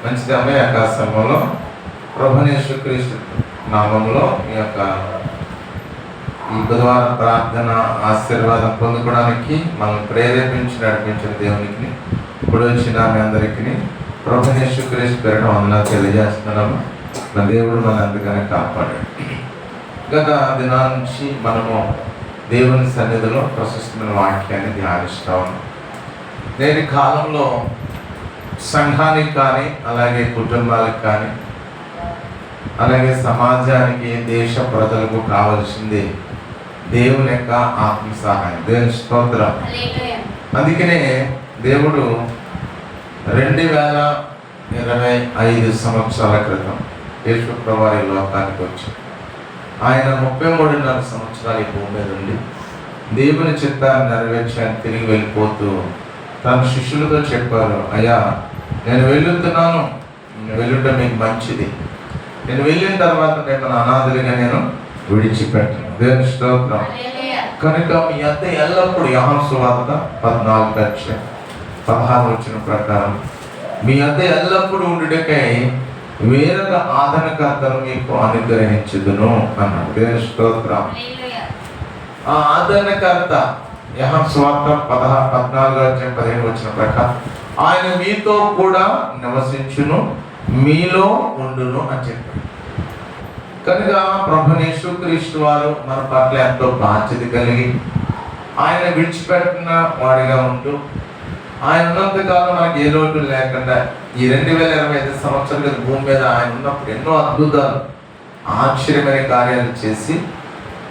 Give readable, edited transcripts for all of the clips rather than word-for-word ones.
మంచిదమ్మ యొక్క సమయంలో ప్రభువైన యేసుక్రీస్తు నామంలో ఈ బుధవారం ప్రార్థన ఆశీర్వాదం పొందుకోవడానికి మనం ప్రేరేపించి నడిపించిన దేవునికి ఇప్పుడు వచ్చిన మీ అందరికీ ప్రభువైన యేసుక్రీస్తు పేరున వందనాలు తెలియజేస్తున్నాము. మన దేవుడు మన అందుకనే కాపాడాడు. గత దినాల నుంచి మనము దేవుని సన్నిధిలో ప్రశస్తమైన వాక్యాన్ని ధ్యానిస్తా ఉన్నాం. నేటి కాలంలో సంఘానికి కానీ, అలాగే కుటుంబాలకు కానీ, అలాగే సమాజానికి, దేశ ప్రజలకు కావలసింది దేవుని యొక్క ఆత్మ సహాయం. దేవుని స్తోత్రం. అందుకనే దేవుడు 2025 సంవత్సరాల క్రితం యేసు ప్రభువు లోకానికి వచ్చాడు. ఆయన 33.5 సంవత్సరాలు ఈ భూమి మీద ఉండి దేవుని చిత్తాన్ని నెరవేర్చాన్ని తిరిగి వెళ్ళిపోతూ తన శిష్యులతో చెప్పారు, అయ్యా నేను వెళ్తున్నాను, వెళ్ళుట మీకు మంచిది. నేను వెళ్ళిన తర్వాత మిమ్మల్ని అనాథలుగా నేను విడిచిపెట్టను. దేవుని స్తోత్రం. కనుక మీ అంత ఎల్లప్పుడూ యోహాను సువార్త 14:16 ప్రకారం మీ అంత ఎల్లప్పుడూ ఉండుటకై వేరొక ఆదరణకర్తను మీకు అనుగ్రహించుదును అన్నాడు. దేవుని స్తోత్రం. ఆ ఆదరణకర్త యోహాను సువార్త 14:15 ప్రకారం ఆయన మీతో కూడా నివసించును, మీలో ఉండును అని చెప్పాడు. కనుక ప్రభువైన యేసుక్రీస్తు వారు మన పట్ల ఎంతో బాధ్యత కలిగి ఆయన విడిచిపెట్టిన వాడిగా ఉంటూ ఆయన ఉన్నంతకాలం మనకి ఏ లోటు లేకుండా ఈ 2025 సంవత్సరాల భూమి మీద ఆయన ఉన్నప్పుడు ఎన్నో అద్భుతాలు, ఆశ్చర్యమైన కార్యాలు చేసి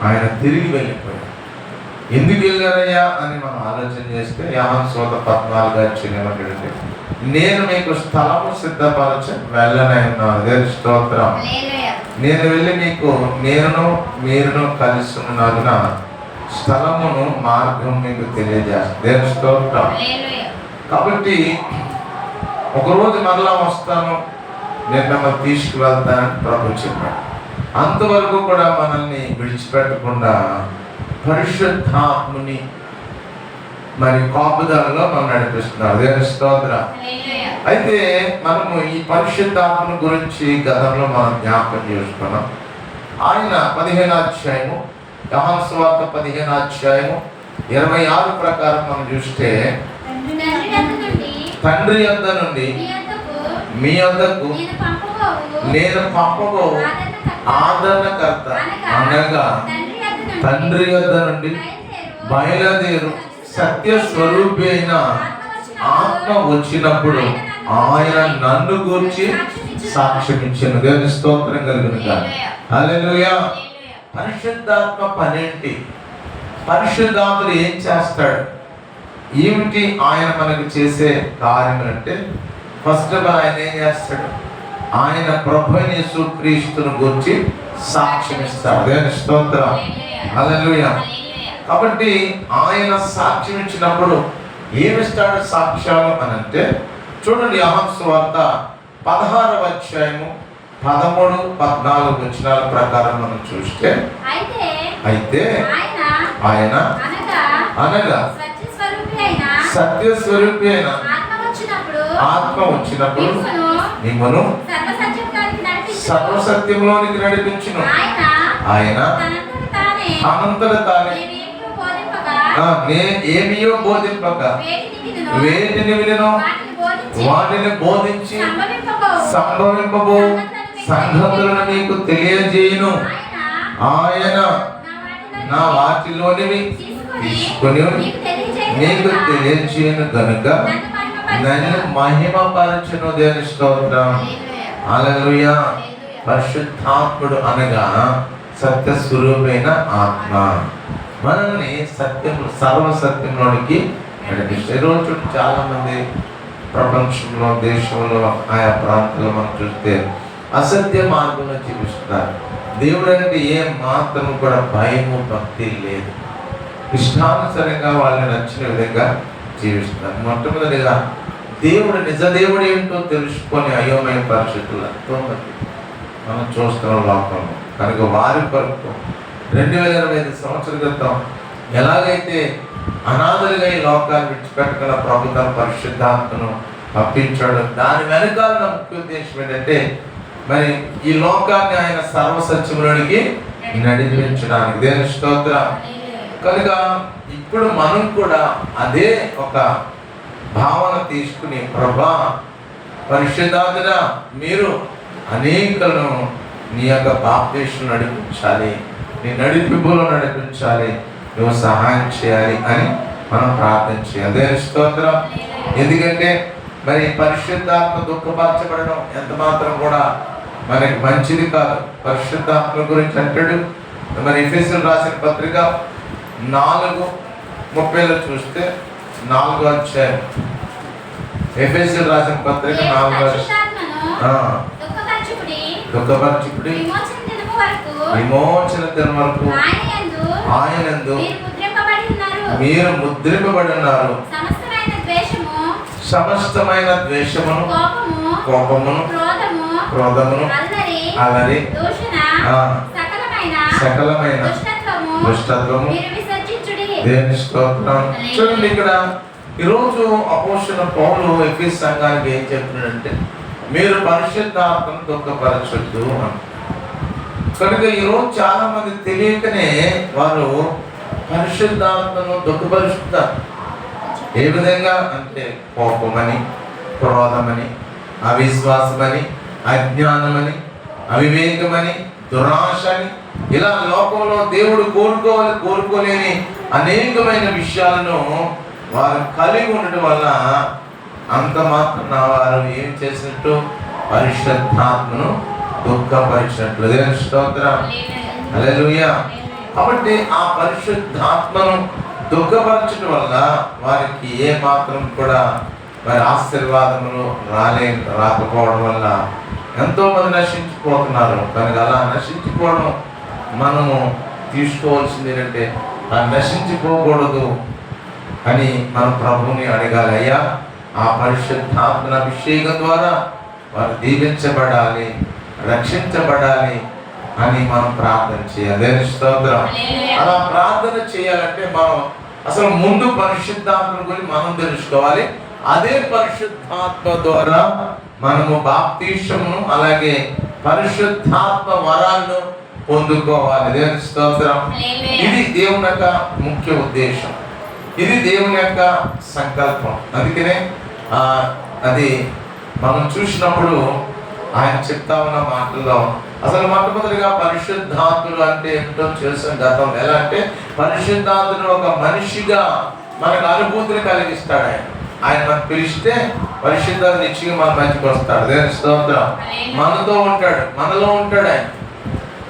ఆయన తిరిగి వెళ్ళిపోయాడు. ఎందుకు వెళ్ళారయ్యా అని మనం ఆలోచన చేస్తే యోహాను సువార్త 14:8 నేను మీకు స్థలము సిద్ధపరచ వెళ్ళనన్నాను. దేవుని స్తోత్రం. నేను వెళ్ళి మీకు మీరును కలిసి ఉన్నందున స్థలమును మార్గం మీకు తెలియజేస్తాను. దేవుని స్తోత్రం. కాబట్టి ఒకరోజు మరలా వస్తాను, నేను మిమ్మల్ని తీసుకువెళ్తానని ప్రభు చెప్పాడు. అంతవరకు కూడా మనల్ని విడిచిపెట్టకుండా పరిశుద్ధాత్ముని మరి కాపుదలలో మనం నడిపిస్తున్నారు. దేవుని స్తోత్రం. అయితే మనము ఈ పరిశుద్ధాత్మను గురించి గతంలో మనం జ్ఞాపకం చేసుకున్నాం. ఆయన 15వ అధ్యాయము యోహాను సువార్త 15:26 ప్రకారం మనం చూస్తే తండ్రి యొద్ద నుండి మీ యొద్దకు నేను పంపబో ఆదరణకర్త అనగా తండ్రి యొద్ద నుండి బయలుదేరు సత్య స్వరూపి అయిన ఆత్మ వచ్చినప్పుడు ఆయన నన్ను గూర్చి సాక్ష్యం ఇచ్చాను. దేవుని స్తోత్రం కలుగును గాక. హల్లెలూయా. పరిశుద్ధాత్మ పనేంటి? పరిశుద్ధాత్ముడు ఏం చేస్తాడు? ఏమిటి ఆయన మనకు చేసే కార్యం అంటే, ఫస్ట్ ఆఫ్ ఆల్ ఆయన ఏం చేస్తాడు? ఆయన ప్రభువైన యేసుక్రీస్తును గురించి సాక్ష్యం ఇస్తాడు. దేవుని స్తోత్రం. హల్లెలూయా. కాబట్టి ఆయన సాక్ష్యం ఇచ్చినప్పుడు ఏమిస్తాడు సాక్ష్యాలు అని అంటే, చూడండి యోహాను సువార్త 16వ అధ్యాయము 13-14 ప్రకారం మనం చూస్తే, అయితే ఆయన అనగా సత్య స్వరూపి అయిన ఆత్మ వచ్చినప్పుడు మిమ్మను సర్వసత్యంలోనికి నడిపించును. ఆయన అనంతట తానే ఏమియో బోధింపక వేటిని వినను వాటిని బోధించి సంభవింపబో సంగతులను మీకు తెలియజేయును. ఆయన నా వాటిలోనివి తీసుకొని మీకు తెలియజేయను కనుక నన్ను మహిమపరచును. దేవుని స్తోత్రం. హల్లెలూయా. పరిశుద్ధాత్ముడు అనగా సత్య స్వరూపమైన ఆత్మ మనల్ని సర్వసత్యంలోనికి నడిపిస్తుంది. ఈరోజు చాలా మంది ప్రపంచంలో, దేశంలో, ఆయా ప్రాంతాల్లో మనం చూస్తే అసత్య మార్గంలో జీవిస్తున్నారు. దేవుడు అంటే ఏ మాత్రం కూడా భయము, భక్తి లేదు. ఇష్టానుసరంగా వాళ్ళని నచ్చిన విధంగా జీవిస్తున్నారు. మొట్టమొదటిగా దేవుడు నిజ దేవుడు ఏంటో తెలుసుకొని అయోమయ పరిస్థితులు ఎంతో మంది మనం చూస్తున్నాం లోకంలో. కనుక వారి కొరకు 2025 సంవత్సరాల క్రితం ఎలాగైతే అనాథలుగా ఈ లోకాన్ని విడిచిపెట్టగల ప్రభు తన పరిశుద్ధాత్మను పంపించాడు. దాని వెనకాల ముఖ్య ఉద్దేశం ఏంటంటే మరి ఈ లోకాన్ని ఆయన సర్వసత్యములోనికి నడిపించడానికి. దేవుని స్తోత్రం. కనుక ఇప్పుడు మనం కూడా అదే ఒక భావన తీసుకుని, ప్రభా పరిశుద్ధాత్మా మీరు అనేకులను నీ యొక్క బాప్తిస్మం నడిపించాలి, నీ నడిపింపులో నడిపించాలి, నువ్వు సహాయం చేయాలి అని మనం ప్రార్థన చేయాలి. దేవుని స్తోత్రం. ఎందుకంటే మరి పరిశుద్ధాత్మ దుఃఖపరచబడడం ఎంత మాత్రం కూడా మనకి మంచిది కాదు. పరిశుద్ధాత్మ గురించి అంటాడు మరి ఎఫెసీయులకు రాసిన పత్రిక 4:30 చూస్తే 4వ అధ్యాయం, ఎఫెసీయులకు రాసిన పత్రిక 4వ దుఃఖపరచుడి విమోచన దినం వరకు ఆయనందు మీరు ముద్రింపబడి ఉన్నారు. సమస్తమైన ద్వేషమును, కోపమును, క్రోధమును, అలరి, సకలమైన దుష్టత్వము దేవుని స్తోత్రం. చూడండి, ఇక్కడ ఈరోజు అపోస్తలుడైన పౌలు ఎఫెసు సంఘానికి ఏం చెప్తున్నాడంటే మీరు పరిశుద్ధాత్మను దుఃఖపరచొద్దు అని. కనుక ఈరోజు చాలా మంది తెలియకనే వారు పరిశుద్ధాత్మను దుఃఖపరుస్తున్నారు. ఏ విధంగా అంటే కోపమని, క్రోధమని, అవిశ్వాసమని, అజ్ఞానమని, అవివేకమని, దురాశని, ఇలా లోకంలో దేవుడు కోరుకోలేని అనేకమైన విషయాలను వారు కలిగి ఉండటం వల్ల అంత మాత్రం వారు ఏం చేసినట్టు పరిశుద్ధాత్మను దుఃఖపరిచినట్లు. దేవుని స్తోత్రం. హల్లెలూయా. కాబట్టి ఆ పరిశుద్ధాత్మను దుఃఖపరచడం వల్ల వారికి ఏ మాత్రం కూడా మరి ఆశీర్వాదములు రాకపోవడం వల్ల ఎంతో మంది నశించిపోతున్నారు. కనుక అలా నశించిపోవడం మనము తీసుకోవాల్సింది ఏంటంటే నశించిపోకూడదు అని మనం ప్రభువుని అడగాలి. అయ్యా ఆ పరిశుద్ధాత్మ అభిషేకం ద్వారా వారు దీవించబడాలి, రక్షించబడాలి అని మనం ప్రార్థన చేయాలి. దేవుని స్తోత్రం. అలా ప్రార్థన చేయాలంటే మనం అసలు ముందు పరిశుద్ధాత్మ గురించి మనం తెలుసుకోవాలి. అదే పరిశుద్ధాత్మ ద్వారా మనము బాప్తిస్మమును అలాగే పరిశుద్ధాత్మ వరాలను పొందుకోవాలి. దేవుని స్తోత్రం. ఇది దేవుని యొక్క ముఖ్య ఉద్దేశం, ఇది దేవుని యొక్క సంకల్పం. అందుకనే అది మనం చూసినప్పుడు ఆయన చెప్తా ఉన్న మాటల్లో అసలు మొట్టమొదటిగా పరిశుద్ధాత్ముడు అంటే ఏమిటో చేసిన గతం ఎలా అంటే పరిశుద్ధాత్ముడు ఒక మనిషిగా మనకు అనుభూతిని కలిగిస్తాడు. ఆయన మనకు పిలిస్తే పరిశుద్ధాత్మ నిశ్చయంగా మన మధ్యకి వస్తాడు. దేవుని స్తోత్రం. మనతో ఉంటాడు, మనలో ఉంటాడు ఆయన.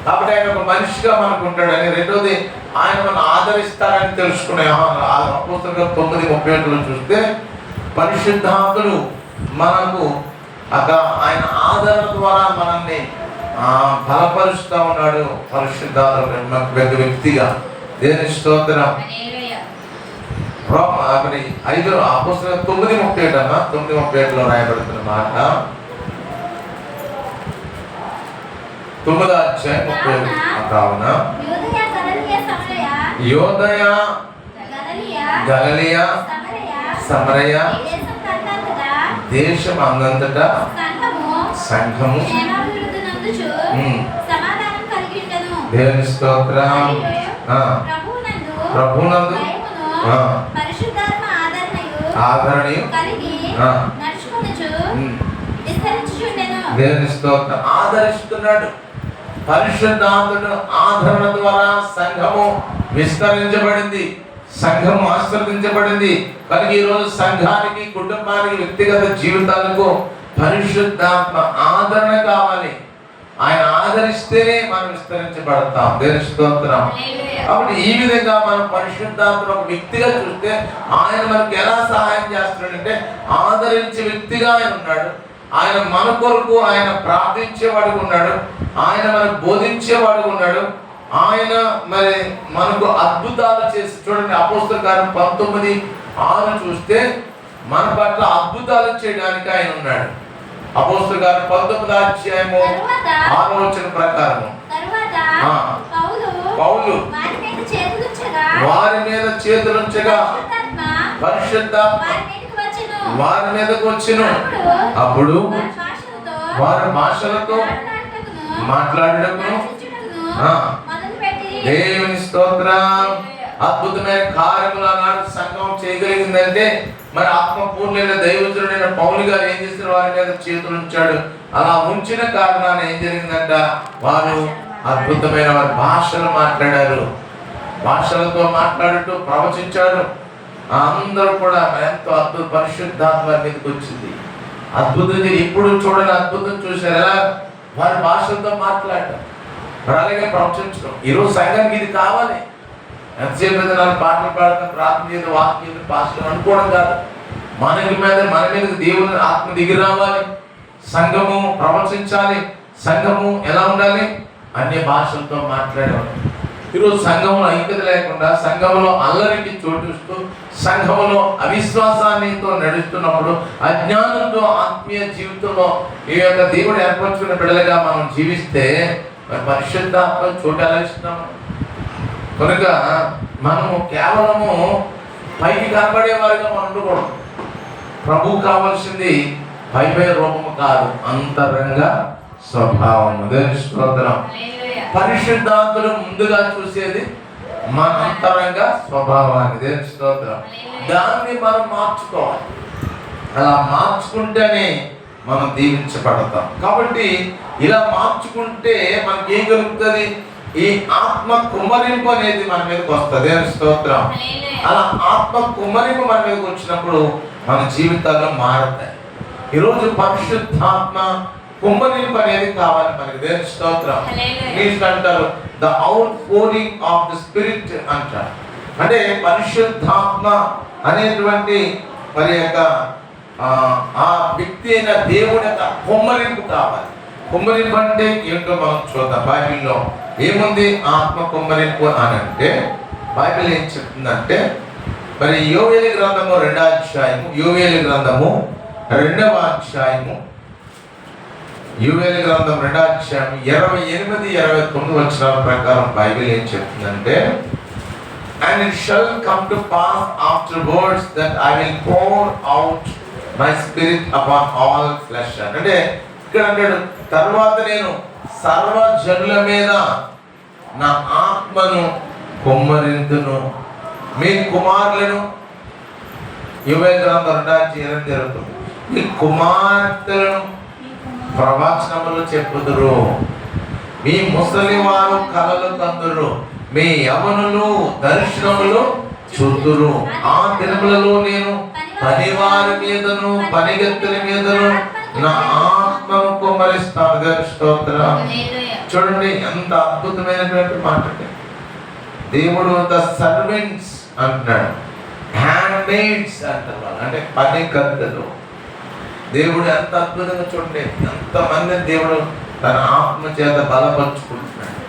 కాబట్టి ఆయన ఒక మనిషిగా మనకు ఉంటాడని. రెండోది ఆయన మనం ఆదరిస్తారని తెలుసుకునే అపోస్తలుల 9:31 చూస్తే పరిశుద్ధాత్ముడు మనకు ఆయన ఆదరణ ద్వారా మనల్ని బలపరుస్తూ ఉన్నాడు. పరిశుద్ధాత్మ వ్యక్తిగా. దేవుని స్తోత్రం. 5 అపోస్తలుల 9:31 అన్న 9:31 రాయబడుతున్న మాట 9వ అధ్యాయం 30. కావున యోదయ, గలిలయ, సమరయ దేశం అందంతటా సంఘము దేవుని స్తోత్రం. ప్రభునందు ఆదరణీయ దేవుని స్తోత్రం. ఆదరిస్తున్నాడు. పరిశుద్ధాత్ముడు ఆదరణ ద్వారా సంఘము విస్తరించబడింది, సంఘము ఆశీర్వదించబడింది. కనుక ఈరోజు సంఘానికి, కుటుంబానికి, వ్యక్తిగత జీవితాలకు పరిశుద్ధాత్మ ఆదరణ కావాలి. ఆయన ఆదరిస్తేనే మనం విస్తరించబడతాం. దేవుని స్తోత్రం. కాబట్టి ఈ విధంగా మనం పరిశుద్ధాత్మ ఒక వ్యక్తిగా చూస్తే ఆయన మనకు ఎలా సహాయం చేస్తున్నాడంటే ఆదరించే వ్యక్తిగా ఆయన ఉన్నాడు. ఆయన మన కొరకు ఆయన ప్రార్థించేవాడుగా ఉన్నాడు. ఆయన మనకు బోధించేవాడుగా ఉన్నాడు. ఆయన మరి మనకు అద్భుతాలు చేసి చూడండి. అపోస్తలుల కార్యం 19:6 చూస్తే మన పట్ల అద్భుతాలు చేయడానికి ఆయన ఉన్నాడు. అపోస్తలుల కార్యం 19వ అధ్యాయము 6వ వచనం ప్రకారం పౌలు వారి మీద చేతులుంచగా పరిశుద్ధాత్మ వారి మీదకు వచ్చెను. అప్పుడు వారి భాషలతో మాట్లాడటకును దేవుని స్తోత్రం. అద్భుతమైన కార్యములు ఆనాడు సంఘం చేయగలిగిందంటే మరి ఆత్మపూర్ణైన దైవజనుడైన పౌలు గారు ఏం చేసిన వారి మీద చేతులు ఉంచాడు. అలా ఉంచిన కారణాన్ని ఏం జరిగిందంట, వారు అద్భుతమైన వారి భాషలు మాట్లాడారు. భాషలతో మాట్లాడుతూ ప్రవచించాడు. అందరూ కూడా ఎంతో అద్భుత పరిశుద్ధాత్మ మీదకి వచ్చింది. అద్భుతం ఇప్పుడు చూడని అద్భుతం చూశారు. ఎలా వారి భాషలతో మాట్లాడటం, మరి అలాగే ప్రవచించడం. ఈరోజు సంఘానికి ఇది కావాలి. ఎంతసేపు పాటలు పాడటం, ప్రార్థన చేయడం, వాక్యం భాషలు అనుకోవడం కాదు. మన మీద దేవుని ఆత్మ దిగి రావాలి. సంఘము ప్రవచించాలి. సంఘము ఎలా ఉండాలి, అన్ని భాషలతో మాట్లాడేవాడు. ఈరోజు సంఘంలో ఐక్యత లేకుండా, సంఘంలో అల్లరికి చోటిస్తూ, సంఘంలో అవిశ్వాసానితో నడుస్తున్నప్పుడు, అజ్ఞానంతో ఆత్మీయ జీవితంలో ఈ యొక్క దేవుడు ఏర్పరచుకున్న బిడ్డలుగా మనం జీవిస్తే పరిశుద్ధాత్మ చోటు ఎలా ఇస్తున్నాము? కనుక మనము కేవలము పైకి కనబడేవారిగా మనం ఉండకూడదు. ప్రభు కావాల్సింది పై రూపము కాదు, అంతరంగ స్వభావం. స్తోత్రం. పరిశుద్ధాత్మను ముందుగా చూసేది మన అంతరంగ స్వభావాన్ని. స్తోత్రం. దాన్ని మనం మార్చుకోవాలి. అలా మార్చుకుంటేనే మనం దీవించబడతాం. కాబట్టి ఇలా మార్చుకుంటే మనకి ఏం కలుగుతుంది? ఈ ఆత్మ కుమ్మరింపు అనేది మన మీదకి వస్తుంది. స్తోత్రం. అలా ఆత్మ కుమ్మరింపు మన మీదకి వచ్చినప్పుడు మన జీవితాల్లో మారుతాయి. ఈరోజు పరిశుద్ధాత్మ కుమ్మరింపు అనేది కావాలి మనకి. దేవుని స్తోత్రం. ఇంగ్లీష్ అంటారు the out pouring of the spirit అంటారు. అంటే పరిశుద్ధాత్మ అనేటువంటి మరి యొక్క ఆ వ్యక్తి అయిన దేవుని యొక్క కుమ్మరింపు కావాలి. కుమ్మరింపు అంటే ఏంటో మనం చూద్దాం. బైబిల్లో ఏముంది ఆత్మ కుమ్మరింపు అని అంటే? బైబిల్ ఏం చెప్తుందంటే, మరి యోవేలు గ్రంథము 2వ అధ్యాయము, యోవేలు గ్రంథము 2వ అధ్యాయము, యోవేలు గ్రంథం 2వ అధ్యాయం 28-29 వచనాల ప్రకారం బైబిల్ ఏం చెప్తుందంటే, and it shall come to pass afterwards that I will pour out my spirit upon all flesh. అంటే ఇక్కడ అంటాడు, తర్వాత నేను సర్వజనుల మీద నా ఆత్మను కుమ్మరింతును, మీ కుమారులను, యోవేలు గ్రంథం 2:8 జరుగుతుంది, మీ కుమార్తెలను ప్రవచనములు చెప్పుదురు, మీ ముసలి వారు కలలు కందురు, మీ యవనులు దర్శనములు చూతురు. ఆ దినములలో నేను పనివారి మీదను పనిగత్తుల మీదను నా ఆత్మను కుమ్మరిస్తాను. స్తోత్రం. చూడండి ఎంత అద్భుతమైనటువంటి మాట. దేవుడు ద సర్వెంట్స్ అంటున్నాడు, హ్యాండ్ మేడ్స్ అంటారు, అంటే పని కత్తెలు. దేవుడు ఎంత అద్భుతంగా చూడండి, ఎంతమంది దేవుడు తన ఆత్మ చేత బలపరుచుకుంటున్నాడు.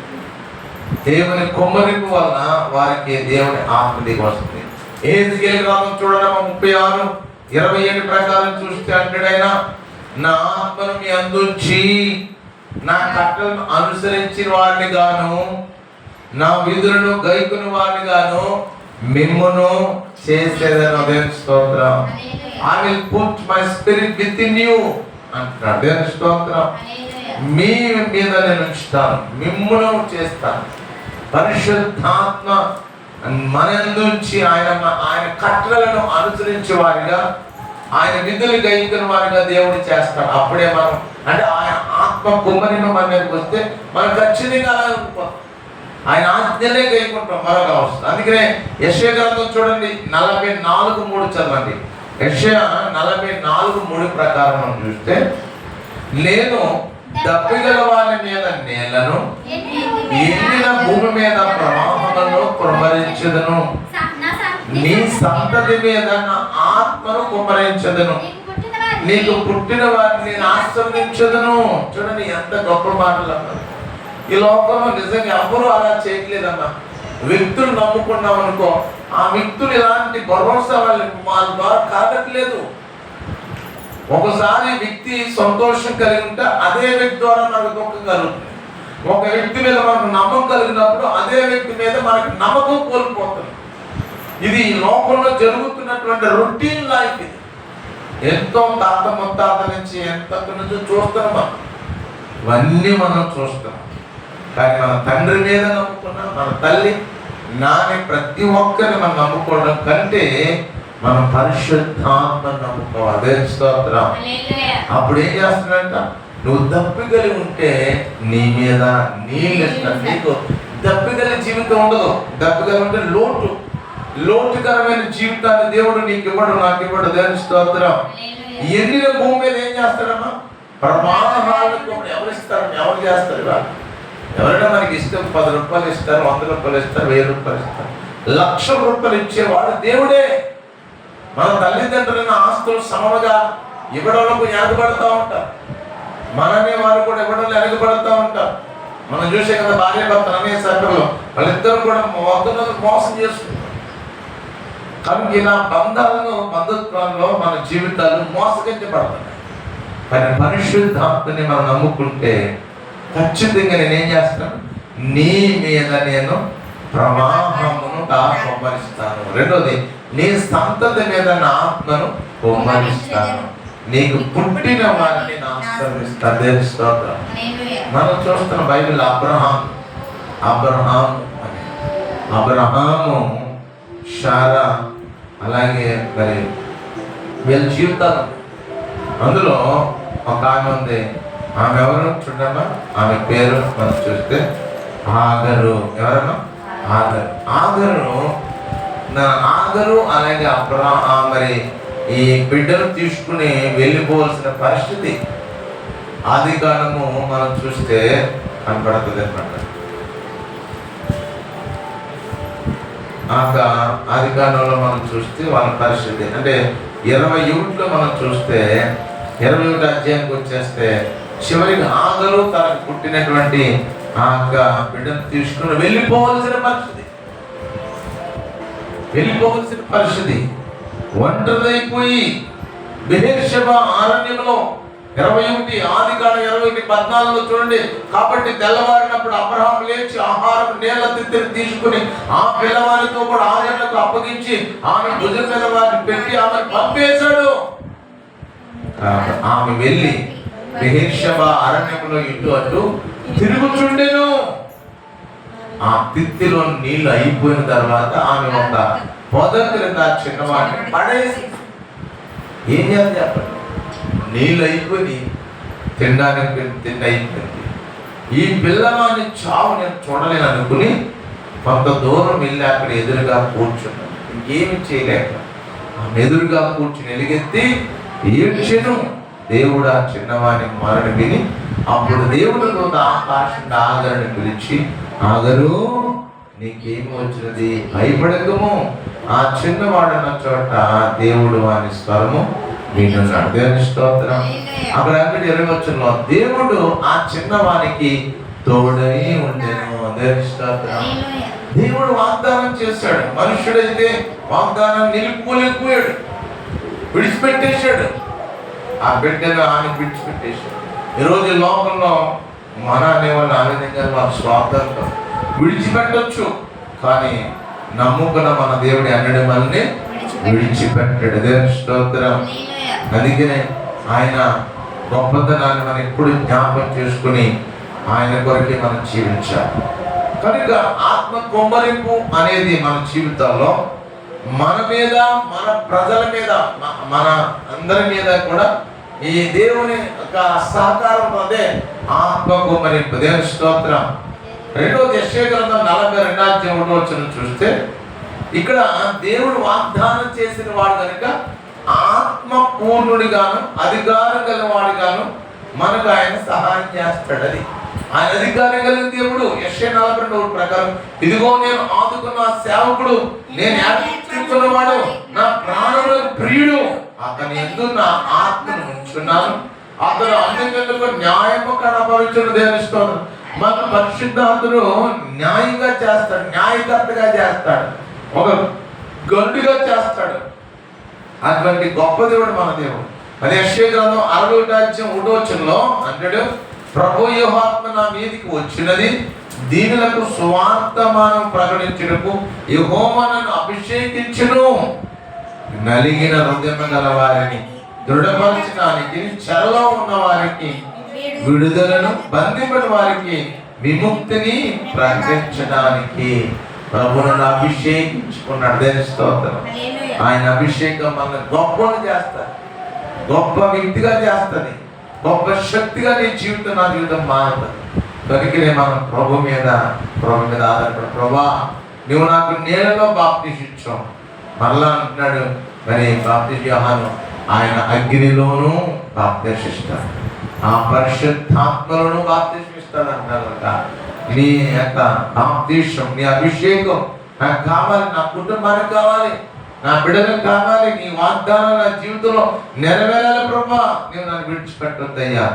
దేవుని కుమ్మరింపు వలన వారికి దేవుని ఆత్మ దిగి వస్తుంది. ఎహెజ్కేలు గ్రంథం చూడండి 36:27 ప్రకారం చూస్తే అంటాడైనా, నా ఆత్మను మీ అందుంచి నా కట్టలను అనుసరించిన వారిని గాను, నా విధులను గైకుని వారిని గాను మిమ్మును చేసేదను. దేవుని స్తోత్రం. I will put my spirit within you అంటున్నాడు. దేవుని స్తోత్రం. మీ మీద నేను ఉంచుతాను, మిమ్మును చేస్తాను. పరిశుద్ధాత్మ మనందుంచి ఆయన కట్టలను అనుసరించే వారిగా, ఆయన విధులు గైకున్న వారిగా దేవుడు చేస్తాడు. అప్పుడే మనం, అంటే ఆయన ఆత్మ కుమ్మరింపు మన మీదకి వస్తే మనం ఖచ్చితంగా అలా ఉండిపోతాం. ఆయన ఆజ్ఞలే గైకుంటాం మరొక అవసరం. అందుకనే యెషయా గ్రంథం చూడండి 44:3 చదవండి. యెషయా 44:3 ప్రకారం మనం చూస్తే, నేను దప్పిగల వారి మీద నేలను, ఎండిన భూమి మీద ప్రవాహములను కుమ్మరించదును, నీ సంతతి మీద నా ఆత్మను కుమ్మరించదును, నీకు పుట్టిన వారిని నేను ఆశీర్వదించదును. చూడండి ఎంత గొప్ప మాటలు అన్నారు. ఈ లోకంలో నిజంగా ఎవరు అలా చేయట్లేదమ్మా. వ్యక్తులు నమ్ముకున్నాం అనుకో, ఆ వ్యక్తులు ఇలాంటి భరోసా వాళ్ళ ద్వారా కలగట్లేదు. ఒకసారి వ్యక్తి సంతోషం కలిగి ఉంటే అదే వ్యక్తి ద్వారా మనకు దుఃఖం కలుగుతుంది. ఒక వ్యక్తి మీద మనకు నమ్మకం కలిగినప్పుడు అదే వ్యక్తి మీద మనకు నమ్మకం కోల్పోతుంది. ఇది ఈ లోకంలో జరుగుతున్నటువంటి రొటీన్ లైఫ్. ఇది ఎంతో తాత ముత్తాత నుంచి ఎంత నుంచి చూస్తున్నాం ఇవన్నీ మనం చూస్తున్నాం. కానీ మన తండ్రి మీద నమ్ముకున్నాం, మన తల్లి నాని ప్రతి ఒక్కరిని మనం నమ్ముకోవడం కంటే మనం పరిశుద్ధాత్మ నమ్ముకోవాలి. అదే స్తోత్రం. అప్పుడు ఏం చేస్తున్నాడంట, నువ్వు దప్పిగలి ఉంటే నీ మీద నీళ్ళు ఇస్తాను. నీకు దప్పిగలి జీవితం ఉండదు. దప్పిగలి ఉంటే లోటుకరమైన జీవితాన్ని దేవుడు నీకు ఇవ్వడు, నాకు ఇవ్వడు. దేవుని స్తోత్రం. ఎండిన భూమి మీద ఏం చేస్తాడమ్మా, ప్రమాణాలకు ఎవరు ఇస్తారు, ఎవరు చేస్తారు? ఇవాళ ఎవరైనా మనకి ఇష్టం 10 రూపాయలు ఇస్తారు, 100 రూపాయలు ఇస్తారు, 1000 రూపాయలు ఇస్తారు, లక్షల రూపాయలు ఇచ్చేవాడు దేవుడే. మన తల్లిదండ్రులైన ఆస్తులు సమముగా ఇవ్వడంలో వెనకబడతా ఉంటారు. మననే వారు కూడా ఇవ్వడంలో వెనకబడతా ఉంటారు. మనం చూసే కదా భార్య భర్తలు అనే సభలో వాళ్ళిద్దరు కూడా మోసం చేస్తున్నారు. కనుక ఇలా బంధుత్వంలో మన జీవితాలు మోసగించబడుతున్నాయి. కానీ పరిశుద్ధాత్మని మనం నమ్ముకుంటే ఖచ్చితంగా నేనేం చేస్తాను, నీ మీద నేను ప్రవాహమును కుమ్మరిస్తాను. రెండోది, నీ సంతతి మీద నా ఆత్మను కుమ్మరిస్తాను, నీకు పుట్టిన వారిని నా ఆశీర్వదిస్తాను. దేవుని స్తోత్రం. మనం చూస్తున్న బైబిల్ అబ్రహాము శారా అలాగే మరి వీళ్ళ జీవితాలు. అందులో ఒక ఆమె ఉంది. ఆమె ఎవరు చూడమ్మా, ఆమె పేరు మనం చూస్తే ఆగరు. ఎవరమ్మా? ఆగరు అలాగే మరి ఈ బిడ్డను తీసుకుని వెళ్ళిపోవాల్సిన పరిస్థితి ఆదికాండము మనం చూస్తే కనపడుతుంది అన్నమాట. ఆదికాండంలో మనం చూస్తే వాళ్ళ పరిస్థితి అంటే 21లో మనం చూస్తే 21 అధ్యాయానికి వచ్చేస్తే చివరికి ఆగరు తనకు పుట్టినటువంటి ఆ బిడ్డను తీసుకుని వెళ్ళిపోవలసిన పరిస్థితి ఒంటరిదైపోయి బెయేర్షెబా అరణ్యంలో 21 ఆదికాండం 21:14 చూడండి. కాబట్టి తెల్లవారినప్పుడు అబ్రహాము లేచి ఆహారం నీళ్ల తిత్తిని తీసుకుని ఆ పిల్లవారితో కూడా ఆహారాలకు అప్పగించి ఆమె భుజం మీద వారిని పెట్టి ఆమెను పంపేశాడు. ఆమె వెళ్ళి బెయేర్షెబా అరణ్యంలో ఇటు అటు తిరుగుచుండెను. ఆ తిత్తిలో నీళ్లు అయిపోయిన తర్వాత ఆమె ఒక పొద క్రింద చిన్నవాడిని పడేసి ఏం చేయాలి చెప్పండి. నీళ్ళు అయిపోయి తినడానికి అయిపోయింది. ఈ పిల్లవాడిని చావు నేను చూడలేను అనుకుని కొంత దూరం వెళ్ళి అక్కడ ఎదురుగా కూర్చున్నాను. ఇంకేమి చేయలేక ఆమె ఎదురుగా కూర్చుని ఎలుగెత్తి ఏడ్చెను. దేవుడు ఆ చిన్నవాడిని మరణ విని అప్పుడు దేవుడు ఆకాశం ఆగరుని పిలిచి, ఆగరు నీకేమి వచ్చినది, భయపడకము. ఆ చిన్నవాడన్న చోట దేవుడు వాని స్వరము వినున్నాడు. దేవుని స్తోత్రం. అక్కడ 21లో దేవుడు ఆ చిన్నవానికి తోడై ఉండెను. దేవుని స్తోత్రం. దేవుడు వాగ్దానం చేశాడు. మనుషుడైతే వాగ్దానం నిలుపుకోలేకపోయాడు, విడిచిపెట్టేశాడు. ఆ బిడ్డను ఆమె విడిచిపెట్టేశాడు. ఈరోజు లోకంలో మన అనేవాళ్ళు ఆ విధంగా వారి స్వార్థంతో విడిచిపెట్టొచ్చు, కానీ నమ్ముకున్న మన దేవుడి అన్నడి మనల్ని విడిచిపెట్టాడు. దేవుని స్తోత్రం. అందుకనే ఆయన గొప్పతనాన్ని మనం ఎప్పుడు జ్ఞాపకం చేసుకుని ఆయన కొరకే మనం జీవించాలి. కనుక ఆత్మ కుమ్మరింపు అనేది మన జీవితాల్లో మన మీద, మన ప్రజల మీద, మన అందరి మీద కూడా ఈ దేవుని యొక్క సహకారం అదే ఆత్మ కుమ్మరింపు. దేవుని స్తోత్రం. రెండోది యెషయా గ్రంథం 42:1 చూస్తే ఇక్కడ దేవుడు వాగ్దానం చేసిన వాడు కనుక ఆత్మ పూర్ణుడిగాను అధికారం గలవాడిగాను మనకు ఆయన సహాయం చేస్తాడు. అది ఆయన అధికారం కలిగిన దేవుడు. యెషయా 42 ప్రకారం, ఇదిగో నేను ఆదుకున్న సేవకుడు, నేను ఏర్పరచుకున్నవాడు, నా ప్రాణులకు ప్రియుడు, అతని యందు నా ఆత్మను ఉంచున్నాను, అతను అన్నిటిలో న్యాయము కనపరుచును. దేవుని స్తోత్రం. మన పరిశుద్ధాత్ముడు న్యాయంగా చేస్తాడు, న్యాయకర్తగా చేస్తాడు, ఒక గండుగా చేస్తాడు. అటువంటి గొప్ప దేవుడు మన దేవుడు. అది యెషయా గ్రంథం 61:1 అంటాడు, ప్రభు యెహోవా నా మీదికి వచ్చినది, దీనులకు సువార్తమానం ప్రకటించుటకు యెహోవా నన్ను అభిషేకించును, నలిగిన హృదయం గల వారిని దృఢపరచడానికి, చెరలో ఉన్న వారికి విడుదలను, బంధింపని వారికి విముక్తిని ప్రకటించడానికి ప్రభువును అభిషేకించుకున్నాడు. దేని స్తోత్రం. ఆయన అభిషేకం మనల్ని గొప్పను చేస్తారు, గొప్ప వ్యక్తిగా చేస్తుంది, గొప్ప శక్తిగా నీ జీవితం, నా జీవితం మారుతుంది. కనుకనే మనం ప్రభు మీద ఆధారపడ. ప్రభా, నువ్వు నాకు నీళ్ళలో బాప్తిసం ఇచ్చావు. మరలా అంటున్నాడు, మరి బాప్తిస్మ యోహాను ఆయన అగ్నిలోనూ బాప్తిస్తాడు, ఆ పరిశుద్ధాత్మలోనూ బాప్తిస్తాడు అంటారు. నీ యొక్క బాప్తిసం, నీ అభిషేకం నాకు కావాలి, నా కుటుంబానికి కావాలి, నా బిడ్డలకు కావాలి. నీ వాగ్దానం నా జీవితంలో నెరవేరాలి ప్రభా. నీవు నన్ను విడిచిపెట్టొద్దయ్యా.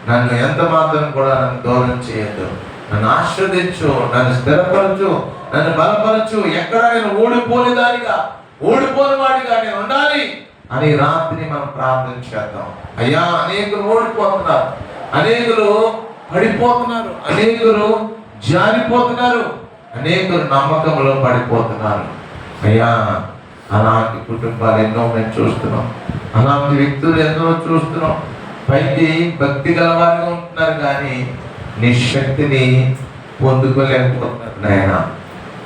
నన్ను ఎంత మాత్రం కూడా నన్ను దూరం చేయొద్దు. నన్ను ఆశీర్వదించు, నన్ను స్థిరపరచు, నన్ను బలపరచు. ఎక్కడ నేను ఓడిపోని వాడిగా నేను ఉండాలి అని రాత్రి మనం ప్రార్థన చేద్దాం. అయ్యా, అనేకులు ఓడిపోతున్నారు, అనేకులు పడిపోతున్నారు, అనేకులు జారిపోతున్నారు, అనేకులు నమ్మకంలో పడిపోతున్నారు. అయ్యా, అలాంటి కుటుంబాలు ఎన్నో మేము చూస్తున్నాం, అలాంటి వ్యక్తులు ఎన్నో చూస్తున్నాం. పైకి భక్తి గలవారిగా ఉంటున్నారు కానీ నీ శక్తిని పొందుకోలేకపోతున్నారు. నాయన,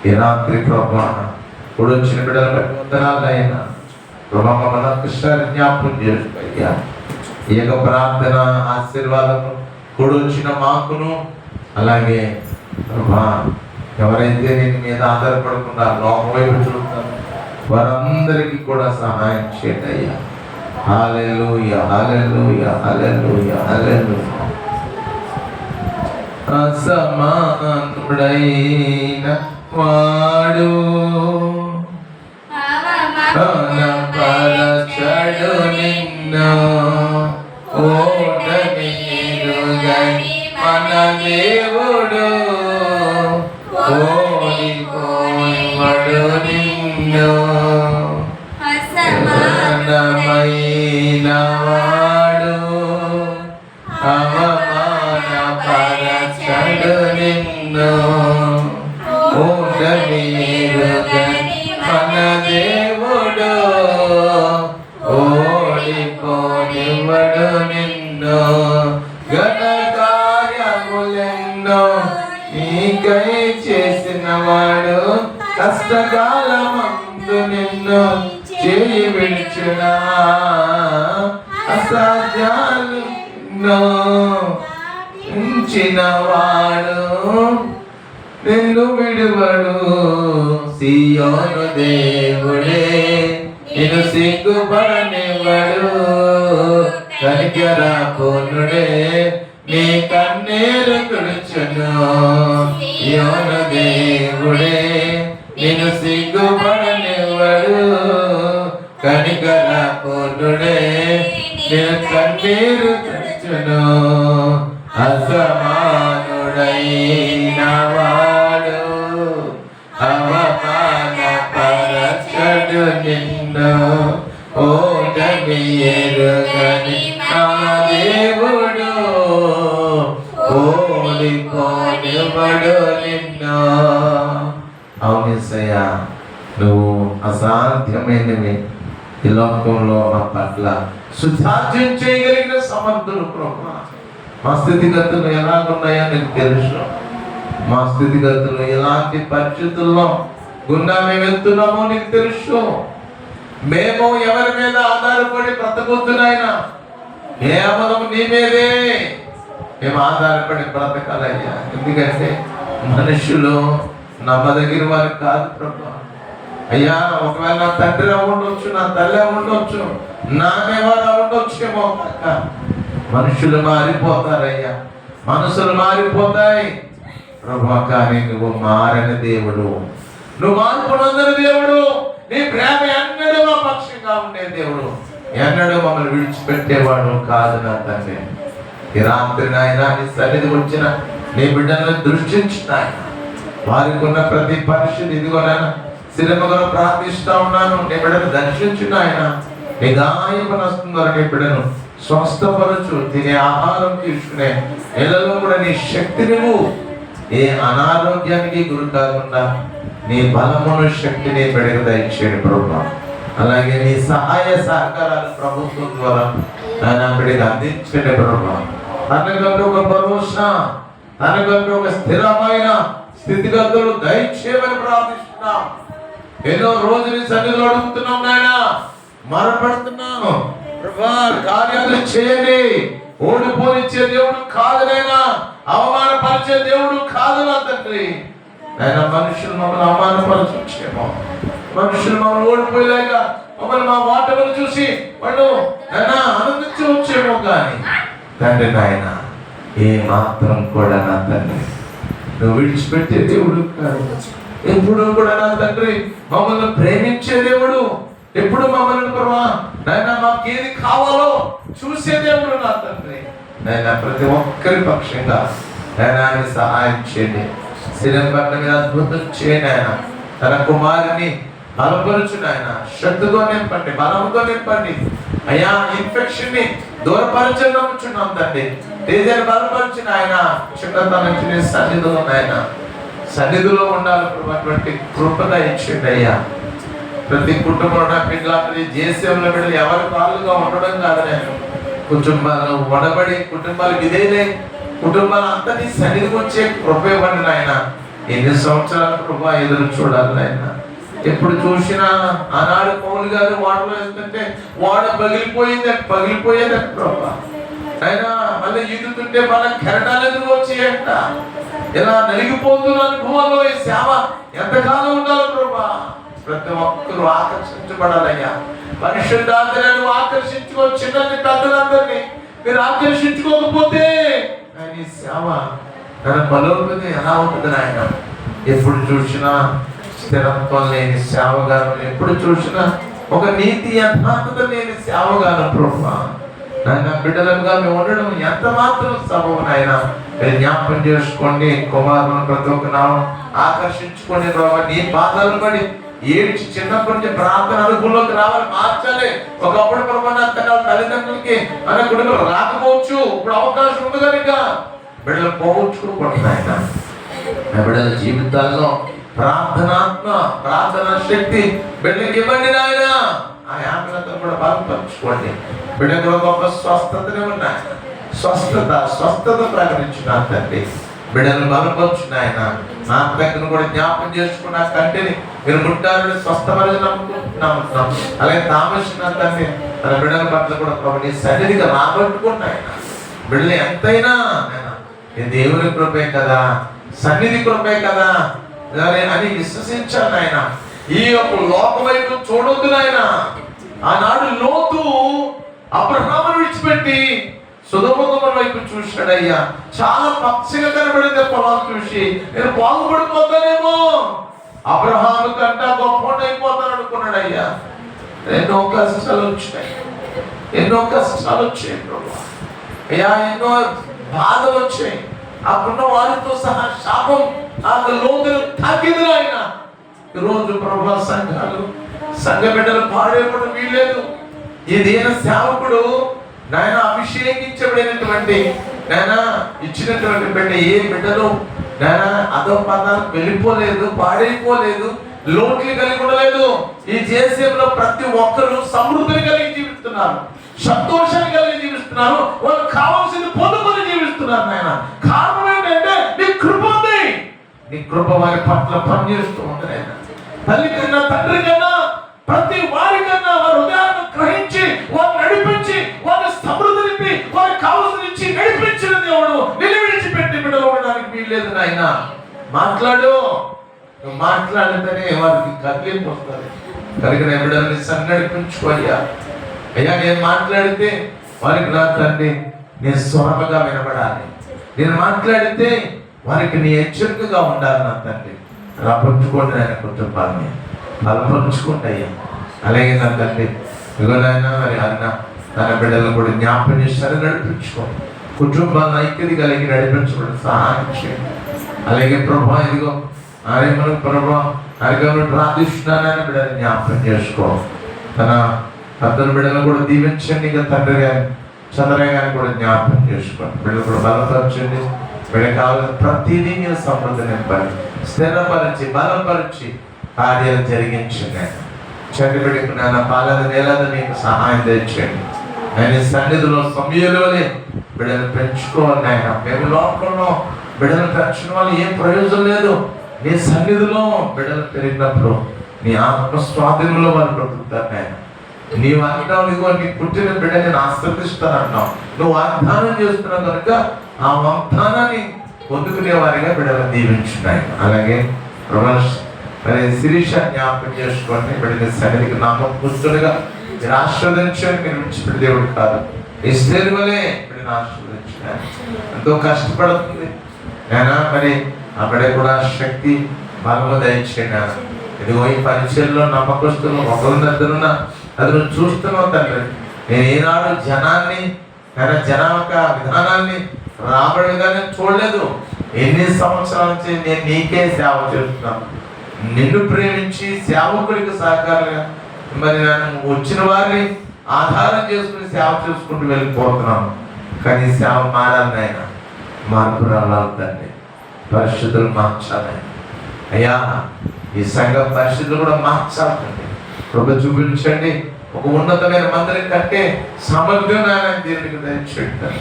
ఈ రాత్రి ప్రభా ఇప్పుడు వచ్చిన బిడ్డలు బట్టి వందనాలు నాయన. ప్రభా, మమ్మల్ని ఒక్కసారి జ్ఞాపకం చేసుకోయ్యా. ఈ యొక్క ప్రార్థన ఆశీర్వాదము కూడా వచ్చిన మాకును, అలాగే ప్రభా ఎవరైతే నేను మీద ఆధారపడకుండా లోకం వైపు చూస్తున్నారు వారందరికీ కూడా సహాయం చేయండి అయ్యా. హల్లెలూయా, హల్లెలూయా, హల్లెలూయా, హల్లెలూయా. అసమానుడైన వాడు పరచడు నిన్ను, ఓటమి ఎరుగని మన దేవుడు, ఓడిపోనివాడు నిన్ను. అసమానమైన వాడు అవమానపరచడు నిన్ను, ఓటమి ఎరుగని మన దేవుడు, ఓడిపోనివాడు నిన్ను. ఘన కార్యములెన్నో నీకై చేసిన వాడు, కష్టకాలమందు నిన్ను చేయి విడిచునా. అసాధ్యాలు ఉంచిన వాడు నిన్ను విడువడు. సియోను దేవుడే నిన్ను సిగ్గుపడనివ్వడు, కనికర పూర్ణుడే నీ కన్నీరు తుడుచును. సియోను దేవుడే నిన్ను సిగ్గుపడనివ్వడు, కనికర పూర్ణుడే నిన్ను కన్నీరు తుడుచును. అసమానుడైన వాడు అవమానపరచడు నిన్ను, ఓటమి ఎరుగని నా దేవుడు, ఓడిపోనివ్వడు నిన్ను. అవునిసయ్యా, నువ్వు అసాధ్యమైనవి ఈ లోకంలో మా పట్ల సుసాధ్యం చేయగలిగిన సమర్థులు ప్రభా. మా స్థితిగతులు ఎలాగున్నాయో నీకు తెలుసు. మా స్థితిగతులు ఎలాంటి పరిస్థితుల్లో గుండా మేము వెళ్తున్నామో నీకు తెలుసు. మేము ఎవరి మీద ఆధారపడి బ్రతకొద్దునైనా కేవలం నీ మీదే మేము ఆధారపడి బ్రతకాలయ్యా. ఎందుకంటే మనుషులు నమ్మదగిన వారు కాదు ప్రభా. అయ్యా, ఒకవేళ నా తండ్రి ఉండొచ్చు, నా తల్లి ఉండొచ్చు, నాన్నెవరు ఉండొచ్చేమో. మనుషులు మారిపోతారయ్యా, మనసులు మారిపోతాయి ప్రభా. కానీ నువ్వు మారని దేవుడు, నువ్వు మార్పు నొందని దేవుడు. నీ ప్రేమ ఎన్నడూ మా పక్షంగా ఉండే దేవుడు, ఎన్నడూ మమ్మల్ని విడిచిపెట్టేవాడు కాదు నా తండ్రి. ఈ రాత్రి నాయన నీ సన్నిధి వచ్చిన నీ బిడ్డలను దృష్టించిన వారికి ఉన్న ప్రతి పరిస్థితి ఇదిగోనైనా సిరమగా ప్రార్థిస్తా ఉన్నాను. నీ బిడ్డను దర్శించిన ఆయన నీ గాయపన వస్తున్నారు. నీ బిడ్డను స్వస్థపరచు, తినే ఆహారం తీసుకునే నెలలో కూడా నీ శక్తి నువ్వు ఏ అనారోగ్యానికి గురి కాకుండా నీ బలమును శక్తిని బిడ్డకు దయచేయండి ప్రభు. అలాగే నీ సహాయ సహకారాలు ప్రభుత్వం ద్వారా ఆయన బిడ్డకి అందించండి ప్రభు. తనకంటూ ఒక భరోసా, తనకంటూ ఒక స్థిరమైన స్థితిగతులు దయచేయమని ప్రార్థిస్తున్నాం. ఎన్నో రోజులు సన్నిధిలో అడుగుతున్నాం నాయన, మరపడుతున్నాను ప్రభా, కార్యాలు చేయండి. ఓడిపోనిచ్చే దేవుడు కాదు నాయనా, అవమానపరిచే దేవుడు కాదు నా తండ్రి. నాయన మనుషులు మమ్మల్ని అవమానపరచొచ్చేమో, మనుషులు మమ్మల్ని ఓడిపోయలేక మమ్మల్ని మా వాటలను చూసి వాళ్ళు నాయన ఆనందించవచ్చేమో, కానీ తండ్రి నాయన ఏ మాత్రం కూడా నా తండ్రి నువ్వు విడిచిపెట్టే దేవుడు కాదు. ఎప్పుడు కూడా నా తండ్రి మమ్మల్ని ప్రేమించే దేవుడు, ఎప్పుడు మమ్మల్ని ప్రభా నాయన మాకేది కావాలో చూసే దేవుడు నా తండ్రి. నాయన ప్రతి ఒక్కరి పక్షంగా నాయన సహాయం చేయండి. శరీరం పట్ల మీద అద్భుతం చేయండి. ఆయన తన కుమారుని బలపరుచు నాయన, శక్తితో నింపండి, బలంతో నింపండి అయ్యా. ఇన్ఫెక్షన్ ని దూరపరచని నమ్ముచున్నాం తండ్రి. తేజాన్ని బలపరిచిన ఆయన చుట్టత నుంచి సన్నిధిలో నాయన, సన్నిధిలో ఉండాలన్నటువంటి కృపణ ఇచ్చిండి అయ్యా. ప్రతి కుటుంబంలో పిల్లలు జేసీఎంలో బిడ్డలు ఎవరి పాలుగా ఉండడం కాదు నేను, కుటుంబాలను వడబడి కుటుంబాలకు ఇదేలే కుటుంబాలు అంతటి సన్నిధికి వచ్చే కృప ఇవ్వండి నాయన. ఎన్ని సంవత్సరాల కృప ఎదురు చూడాలి నాయన. ఎప్పుడు చూసినా ఆనాడు పౌలు గారు వాడలో వెళ్తుంటే వాడ పగిలిపోయేది కృప ఆయన. మళ్ళీ ఈదుతుంటే మన కెరటాలు ఎదురు వచ్చేయంట. ఇలా నలిగిపోతున్న అనుభవంలో ఈ సేవ ఎంతకాలం ఉండాలి ప్రభా. ప్రతి ఒక్కరు ఆకర్షించబడాలయ్యా. పరిశుద్ధాత్మను ఆకర్షించుకో, చిన్నది పెద్దలందరినీ మీరు ఆకర్షించుకోకపోతే ఈ సేవ తన బలోపతి ఎలా ఉంటుంది నాయన. ఎప్పుడు చూసినా స్థిరత్వం లేని సేవగాను, ఎప్పుడు చూసినా ఒక నీతి యథార్థత లేని సేవగాను ప్రభా. నాయన బిడ్డలుగా మేము ఉండడం ఎంత మాత్రం సబబు నాయన. మీరు జ్ఞాపకం చేసుకోండి. కుమారులను ప్రతి ఒక్క ఆకర్షించుకోండి ప్రభా. నీ పాదాలు పడి ఏడ్చి చిన్నప్పటి నుంచి ప్రార్థన అనుభవంలోకి రావాలి, మార్చాలి. ఒకప్పుడు ప్రభా నా తల్లిదండ్రులకి మన కుటుంబం రాకపోవచ్చు, ఇప్పుడు అవకాశం ఉంది కనుక బిడ్డలు పోగొట్టుకుంటున్నాయి. బిడ్డల జీవితాల్లో ప్రార్థన శక్తి బిడ్డలకి ఇవ్వండి నాయన. ఆ ఆమెలతో కూడా బలపరచుకోండి. బిడ్డకు గొప్ప స్వస్థతనే ఉన్నాయి. స్వస్థత ప్రకటించిన తండ్రి బిడ్డలు బలపరచున్న ఆయన. నా దగ్గర కూడా జ్ఞాపకం చేసుకున్న కంటిని మీరు ముట్టాలని స్వస్థపరిచి నమ్ముతున్నాం. అలాగే తామసిన తండ్రి తన బిడ్డల పట్ల కూడా ప్రభుని సన్నిధిగా రాబట్టుకున్నాయి. బిడ్డలు ఎంతైనా దేవుని కృపే కదా, సన్నిధి కృపే కదా అని విశ్వసించాను ఆయన. ఈ యొక్క లోక వైపు చూడొద్దు నాయన. ఆనాడు లోతు అబ్రహామును విడిచిపెట్టి సొదొమ వైపు చూశాడయ్యా. చాలా పక్షిగా కనబడింది పొలాలు చూసి, నేను బాగుపడిపోతానేమో, అబ్రహాము కంటే గొప్ప అయిపోతాను అనుకున్నాడయ్యా. ఎన్నో కష్టాలు వచ్చాయి ప్రభు అయ్యా. ఎన్నో బాధలు వచ్చాయి. అప్పుడున్న వారితో సహా శాపం ఆ లోతులు తాకింది ఆయన. ఈరోజు ప్రభు సంఘ బిడ్డలు పాడేప్పుడు వీల్లేదు. ఈ దీన సేవకుడు నాయన అభిషేకించబడినటువంటి నాయన ఇచ్చినటువంటి బిడ్డ ఏ బిడ్డలు నాయన అదో పదాలకు వెళ్ళిపోలేదు, పాడైపోలేదు, లోట్లు కలిగి ఉండలేదు. ఈ జేసీఎంలో ప్రతి ఒక్కరు సమృద్ధిని కలిగి జీవిస్తున్నారు, సంతోషాన్ని కలిగి జీవిస్తున్నారు, వాళ్ళు కావాల్సింది పొందుకొని జీవిస్తున్నారు నాయన. కారణం ఏంటంటే నీ కృప ఉంది. నీ కృప వారి పట్ల పనిచేస్తూ ఉంది నాయన. తల్లి కన్నా తండ్రి కన్నా ప్రతి వారి కన్నా వారి హృదయాన్ని గ్రహించి వారిని నడిపించి వారిని సమృద్ధి నింపి వారికి కావాల్సిన ఇచ్చి నడిపించిన దేవుడు నిన్ను విడిచిపెట్టి బిడ్డలు ఉండడానికి వీల్లేదు నాయన. మాట్లాడు, నువ్వు మాట్లాడితేనే వారికి కదిలింపు వస్తుంది. కలిగిన బిడ్డల్ని సన్నడిపించుకోయ్యా. అయ్యా నేను మాట్లాడితే వారికి నా తండ్రి నేను స్వరముగా వినబడాలి. నేను మాట్లాడితే వారికి నీ హెచ్చరికగా ఉండాలి నా తండ్రి. రాపరుచుకోండి ఆయన కుటుంబాన్ని బలపరుచుకోండి అయ్యా. అలాగే నా తండ్రి ఇగోనైనా మరి అన్న తన బిడ్డలను కూడా జ్ఞాపకం చేసి నడిపించుకోండి. కుటుంబాన్ని ఐక్యత కలిగి నడిపించుకోండి, సహాయం చేయండి. అలాగే ప్రభా ఇదిగో ఆరేమను ప్రభా అడిగను ప్రార్థిస్తున్నానని బిడ్డని జ్ఞాపకం చేసుకో. తన అతని బిడ్డలను కూడా దీవించండి. ఇక తండ్రి గారి చంద్రయ్య గారిని కూడా జ్ఞాపకం చేసుకోండి. బిడ్డలు కూడా బలపరచండి. బిడ్డ కావాలని ప్రతిదీ మీరు సమృద్ధి నింపండి, స్థిరపరిచి బలపరిచి కార్యాలు జరిగించండి. చనిపెట్టుకు నాయన పాలన నేలద నీకు సహాయం తెచ్చేయండి. ఆయన సన్నిధిలో సమయంలోనే బిడ్డను పెంచుకోవాలి నాయన. మేము లోకంలో బిడ్డను పెంచడం వల్ల ఏం ప్రయోజనం లేదు. నీ సన్నిధిలో బిడ్డలు పెరిగినప్పుడు నీ ఆత్మ స్వాధీనంలో వాళ్ళు బ్రతుకుతారు నాయన. నీవు అంటావు, నీవు నీ పుట్టిన బిడ్డ నేను ఆశ్రదిస్తానంటావు. నువ్వు వాగ్దానం చేస్తున్నావు కనుక ఆ వాగ్దానాన్ని పొందుకునే వారిగా బిడ్డలను దీవించున్నాయి. అలాగే మరి శిరీష జ్ఞాపకం చేసుకోండి. బిడ్డని సన్నిధికి నామకుస్తులుగా మీరు ఆశీర్వదించండి. మీరు విడిచిపెట్టే దేవుడు కాదు. ఇస్తేరు వలే బిడ్డను ఆశీర్వదించాను. ఎంతో కష్టపడుతుంది నేను. మరి ఆ బిడ్డ కూడా శక్తి బలము దయచేయండి. ఇదిగో ఈ పరిచయంలో నమ్మకస్తులు ఒకరిద్దరున్నా అది నువ్వు చూస్తున్నావు తండ్రి. నేను ఏనాడు జనాన్ని జన యొక్క విధానాన్ని రాబడి విధానం చూడలేదు. ఎన్ని సంవత్సరాల నుంచి నేను నీకే సేవ చేస్తున్నాను. నిన్ను ప్రేమించి సేవకుడికి సహకారంగా మరి నన్ను వచ్చిన వారిని ఆధారం చేసుకుని సేవ చేసుకుంటూ వెళ్ళిపోతున్నాను. కానీ సేవ మారాలి నాయన. మార్పు రావాలి తండ్రి. పరిస్థితులు మార్చాలి అయ్యా. ఈ సంఘ పరిస్థితులు కూడా మార్చాలండి. కృప చూపించండి. ఒక ఉన్నతమైన మందిరం కట్టే సామర్థ్యం నాయన దేవునికి దయచేయండి.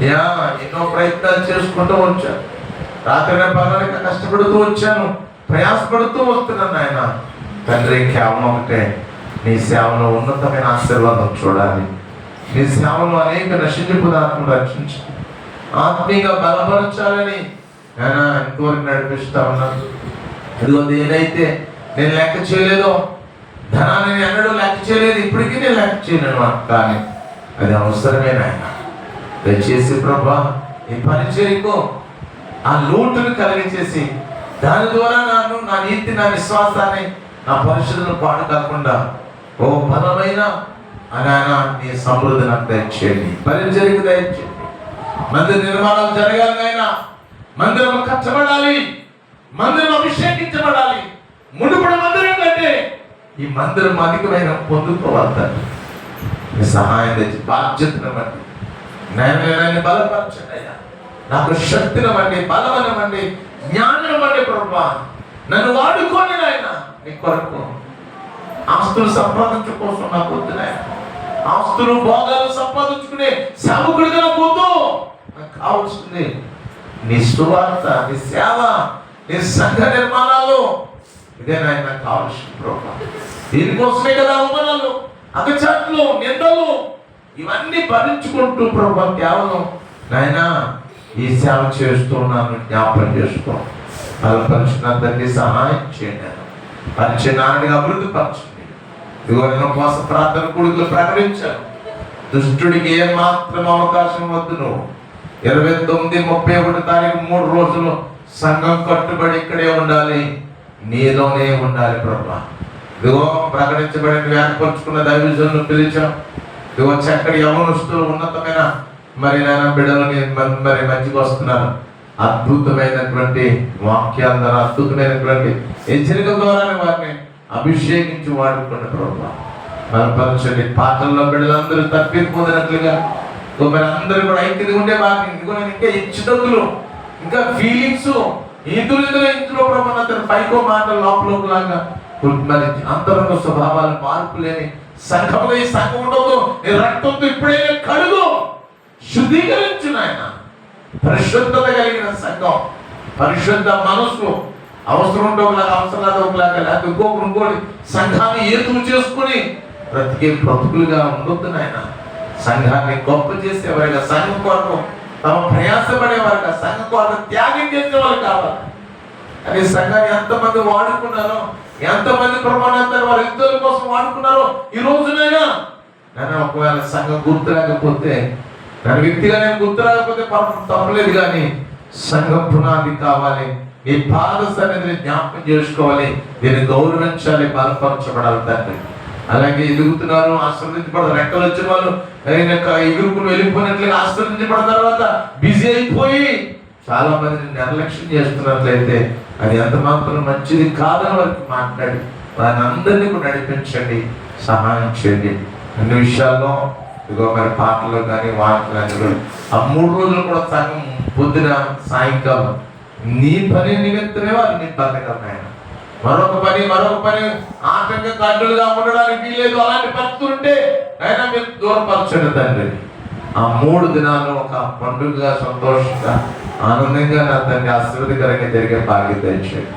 అయ్యా ఎన్నో ప్రయత్నాలు చేసుకుంటూ వచ్చాను. రాత్రి పగలక కష్టపడుతూ వచ్చాను, ప్రయాసపడుతూ వస్తున్నాను ఆయన. తండ్రి కేవలం ఒకటే, నీ సేవలో ఉన్నతమైన ఆశీర్వాదం చూడాలి. నీ సేవలో అనేక నశించిపోయిన ఆత్మను రక్షించి ఆత్మీయంగా బలపరచాలని ఆయన ఎంతవరకు నడిపిస్తా ఉన్నాను. ఇదిగో ఏదైతే నేను లెక్క చేయలేదో, ధనాన్ని ఎన్నడూ లెక్క చేయలేదు, ఇప్పటికీ నేను లెక్క చేయలేను. కానీ అది అవసరమే నాయన. దయచేసి ప్రభా ఈ పరిచర్యకు ఆ లోటును కలిగించేసి దాని ద్వారా నన్ను, నా నీతి, నా విశ్వాసాన్ని, నా పరిశుద్ధులను పాడు కాకుండా ఓ బలమైన ఆయన నీ సమృద్ధి నాకు దయచేయండి. పరిచర్యకు దయచేయండి. మందిర నిర్మాణాలు జరగాలి నాయన. మందిరం కట్టబడాలి, మందిరం అభిషేకించబడాలి. మునుపటి మందిరం కంటే ఈ మందిరం అధికమైన పొందుకోవాలి. మీ సహాయం తెచ్చి బాధ్యతను బట్టి నేను బలపరచండి అయ్యా. నాకు శక్తిని బట్టి, బలమని బట్టి, జ్ఞానం బట్టి ప్రభా నన్ను వాడుకోండి నాయన. నీ కొరకు ఆస్తులు సంపాదించడం కోసం నాకు వద్దు నాయన. ఆస్తులు భోగాలు సంపాదించుకునే సేవకుడిగా నాకు వద్దు. నాకు కావాల్సింది నీ సువార్త, నీ సేవ, నీ సంఘ నిర్మాణాలు. ఇదే నాయన నాకు కావాల్సింది ప్రభా. దీనికోసమే కదా అవమానాలు, అగచాట్లు, నిందలు ఇవన్నీ భరించుకుంటూ ప్రభా కేవలం నాయన ఈ సేవ చేస్తున్నాను. జ్ఞాపకం చేసుకో. బలపరిచినందరికీ సహాయం చేయండి. పరిచయాన్ని అభివృద్ధి పరచండి. ఇదిగో నేను ఉపవాస ప్రార్థన కూడికలు ప్రకటించాను. దుష్టుడికి ఏ మాత్రం అవకాశం వద్దు. నువ్వు 29, 31 తారీఖు 3 రోజులు సంఘం కట్టుబడి ఇక్కడే ఉండాలి, నీలోనే ఉండాలి ప్రభా. ఇదిగో ప్రకటించబడిన ఏర్పరచుకున్న దైవజనులను పిలిచాం. ఇదిగో చక్కటి యవనస్తులు ఉన్నతమైన మరి నాయన బిడ్డలని మరి మంచిగా వస్తున్నారు. అద్భుతమైనటువంటి వాక్యాల ద్వారా, అద్భుతమైనటువంటి హెచ్చరికల ద్వారా వారిని అభిషేకించి వాడుకున్న ప్రభా బలపరచండి. పాటల్లో బిడ్డలందరూ తప్పిపోతున్నట్లుగా మరి అందరూ కూడా ఐక్యతగా ఉండే వారిని ఇదిగో ఇంకా ఇచ్చిదొద్దులు, ఇంకా ఫీలింగ్స్ ఇందులో ప్రభా అతను పైకో మాటలు లోపలలాగా మరి అంతరంగ స్వభావాలు మార్పు లేని సంఘంలో ఈ సంఘం ఉండదు. నీ రక్తంతో ఇప్పుడైనా కడుగు, శుద్ధీకరించు నాయన. పరిశుద్ధత కలిగిన సంఘం, పరిశుద్ధ మనసు. అవసరం ఉంటే ఒకలాగా, అవసరం లేదు ఒకలాగా, లేకపోతే ఇంకోటి సంఘాన్ని ఏతులు చేసుకుని బ్రతికే బ్రతుకులుగా ఉండొద్దు నాయన. సంఘాన్ని గొప్ప చేసేవారుగా, సంఘం కొరకు తమ ప్రయాసపడేవారుగా, సంఘం కొరకు త్యాగం చేసేవారు కావాలి. అని సంఘాన్ని ఎంతమంది వాడుకున్నారో, ఎంతమంది ప్రమాణాలు వారి ఇద్దరి కోసం వాడుకున్నారో ఈ రోజునైనా నేను ఒకవేళ సంఘం గుర్తు లేకపోతే, దాని వ్యక్తిగా నేను గుర్తు లేకపోతే తప్పలేదు. కానీ సంఘం పునాది కావాలి. ఈ పాద సన్నిధిని జ్ఞాపకం చేసుకోవాలి, దీన్ని గౌరవించాలి, బలపరచబడాలి తండ్రి. అలాగే ఎదుగుతున్నారు, ఆశ్రదించబడతారు. రెక్కలు వచ్చిన వాళ్ళు ఎగురుకుని వెళ్ళిపోయినట్లుగా ఆశ్రదించబడిన తర్వాత బిజీ అయిపోయి చాలా మందిని నిర్లక్ష్యం చేస్తున్నట్లయితే అది ఎంత మాత్రం మంచిది కాదని వారికి మాట్లాడి వారిని అందరినీ కూడా నడిపించండి, సహాయం చేయండి. అన్ని విషయాల్లో ఇదిగో మరి పాటలు కానీ వాటిలు కానీ ఆ 3 రోజులు కూడా సంఘం పొద్దున సాయంకాలం నీ పని నిమిత్తమే వారు నీ పథకం ఆయన మరొక పని ఆటంకంగా అడ్డులుగా ఉండడానికి వీలేదు. అలాంటి పరిస్థితులు ఉంటే అయినా మీరు దూరపరచండి తండ్రి. ఆ 3 దినాలు ఒక పండుగగా, సంతోషంగా, ఆనందంగా నా తండ్రి ఆశీర్వాదకరంగా జరిగే బాధ్యత ఇచ్చేది.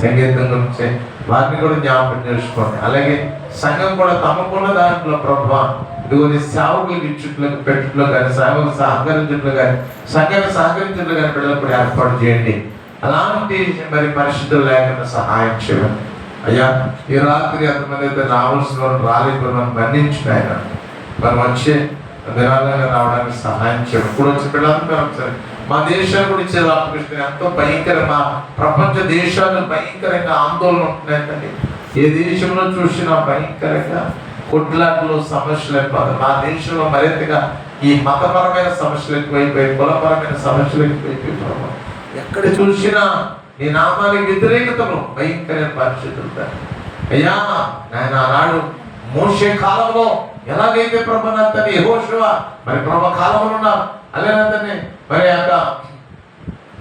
సంగీతం గురించి వారిని కూడా జ్ఞాపకం చేసుకోండి. అలాగే సంఘం కూడా తమకున్న దాంట్లో ప్రభువా ఇదిగో సేవకులకు ఇచ్చుట్లకు పెట్టుట్లో కానీ, సేవలు సహకరించుట్లు కానీ, సంఘాన్ని సహకరించుట్లు కానీ బిడ్డలు కూడా ఏర్పాటు చేయండి. అలాంటి మరి పరిస్థితులు లేకుండా సహాయం చేయండి అయ్యా. ఈ రాత్రి ఎంతమంది అయితే రావాల్సిన వారు రాలేకపోయిన మన్నించిన ఆయన మనం వచ్చే దినాలుగా రావడానికి సహాయం చేయండి. ఇప్పుడు వచ్చి పిల్లలందరూ ఒకసారి మా దేశాన్ని కూడా ఇచ్చే రామకృష్ణ ఎంతో భయంకర, మా ప్రపంచ దేశాలు భయంకరంగా ఆందోళన ఉంటున్నాయండి. ఏ దేశంలో చూసినా భయంకరంగా కొట్లాటలు, సమస్యలు అయిపోతాయి. మా దేశంలో మరింతగా ఈ మతపరమైన సమస్యలు ఎక్కువైపోయి, కులపరమైన సమస్యలు ఎక్కువైపోయి, ఎక్కడ చూసినా నీ నామానికి వ్యతిరేకతలు భయంకరమైన పరిస్థితులు. అయ్యా ఆయన ఆనాడు మోషే కాలంలో ఎలాగైతే ప్రభాని యెహోషువ మరి ప్రభా కాలంలో ఉన్నారు, అలాగే మరి యొక్క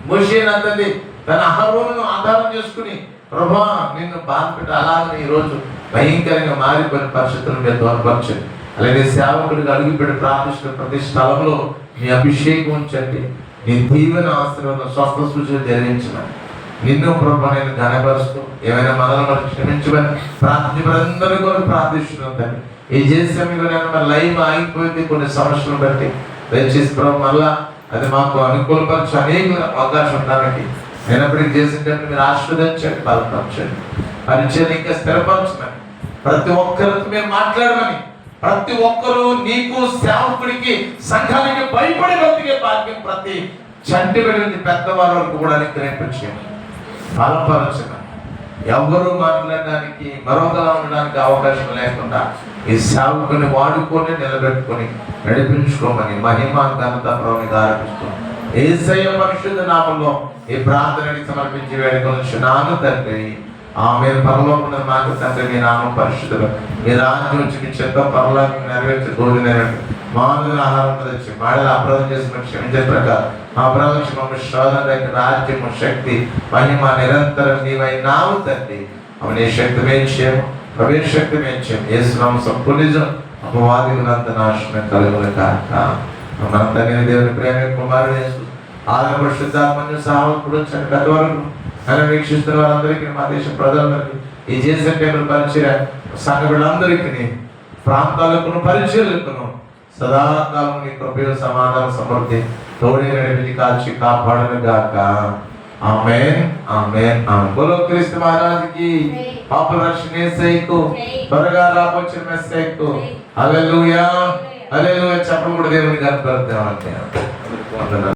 మోషేనంతని తన అహరోనును ఆధారం చేసుకుని ప్రభా నిన్ను బాధపెట్టి అలాగే ఈరోజు భయంకరంగా మారిపోయిన పరిస్థితులను మీరు దూరపరచండి. అలాగే సేవకుడికి అడుగుపెట్టి ప్రార్థిస్తున్న ప్రతి స్థలంలో మీ అభిషేకం ఉంచండి. నీ దీవెన ఆశీర్వాదం స్వస్థ సూచన జరిగించమని నిన్ను ప్రభా నేను ఘనపరుస్తూ ఏమైనా మనల్ని మరి క్షమించమని ప్రార్థించబడి కూడా ప్రార్థిస్తున్నాం తండ్రి. ఈ చేసే మరి లైవ్ ఆగిపోయింది కొన్ని సమస్యలను బట్టి. దయచేసి ప్రభు మళ్ళా అది మాకు అనుకూలపరచు అనేక అవకాశం ఉండడానికి అయినప్పటికీ చేసినప్పుడు మీరు ఆశీర్వదించండి, బలపరచండి, పరిచయం ఇంకా స్థిరపరచమని, ప్రతి ఒక్కరితో మీరు మాట్లాడమని, ప్రతి ఒక్కరూ నీకు సేవకుడికి సంఘానికి భయపడి బతికే భాగ్యం ప్రతి చంటి వెళ్ళి పెద్దవారి వరకు కూడా గ్రహించండి, బలపరచమని. ఎవరు మాట్లాడడానికి మరొకలా ఉండడానికి అవకాశం లేకుండా ఈ సేవకుని వాడుకొని నిలబెట్టుకొని నడిపించుకోమని మహిమ ఘనత ప్రభువుకి ఆరాధిస్తూ యేసయ్య పరిశుద్ధ నామములో ఈ ప్రార్థనని సమర్పించి వేడుకొనుచున్నాను తండ్రి. ఆమేన్. పరలోకమున మాకు తండ్రి మీ నామం పరిశుద్ధం, మీ రాజ్యం వచ్చి మీ చిత్తం పరలోకం నెరవేర్చి భూమి నెరవేర్చి మానవుల ఆహారం తెచ్చి మాడల అపరాధం చేసి మనం క్షమించే ప్రకారం మా ప్రవక్షమ శోధన రాజ్యము శక్తి మహిమ నిరంతరం నీవైనావు తండ్రి. అవనే శక్తి మేంచేము, ప్రవేశ శక్తి మేంచేము. యేసునామం సంపూర్ణిజం అపవాదికులంత నాశనం కలుగును కాక. మన తండ్రి దేవుని ప్రేమ కుమారుడు యేసు ఆదిమ పరిశుద్ధాత్మను సేవకుడు వచ్చాడు పెద్దవరకు ఆయన వీక్షిస్తున్న వారందరికీ, మా దేశ ప్రజలందరికీ, ఈ చేసే టేబుల్ పరిచయం సంఘకులందరికీ, ప్రాంతాలకు పరిచయకును సదాకాలం నీ కృపయు సమాధానం సమృద్ధి తోడి నడిపి కాల్చి కాపాడను గాక. ఆమేన్ ఆమేన్ ఆమేన్. బోలో క్రీస్తు మహారాజుకి, పాప రక్షణ యేసయ్యకు, త్వరగా రాబోచిన మెస్సయ్యకు హల్లెలూయా హల్లెలూయా. చెప్పడం కూడా దేవుని కనపడతామంటే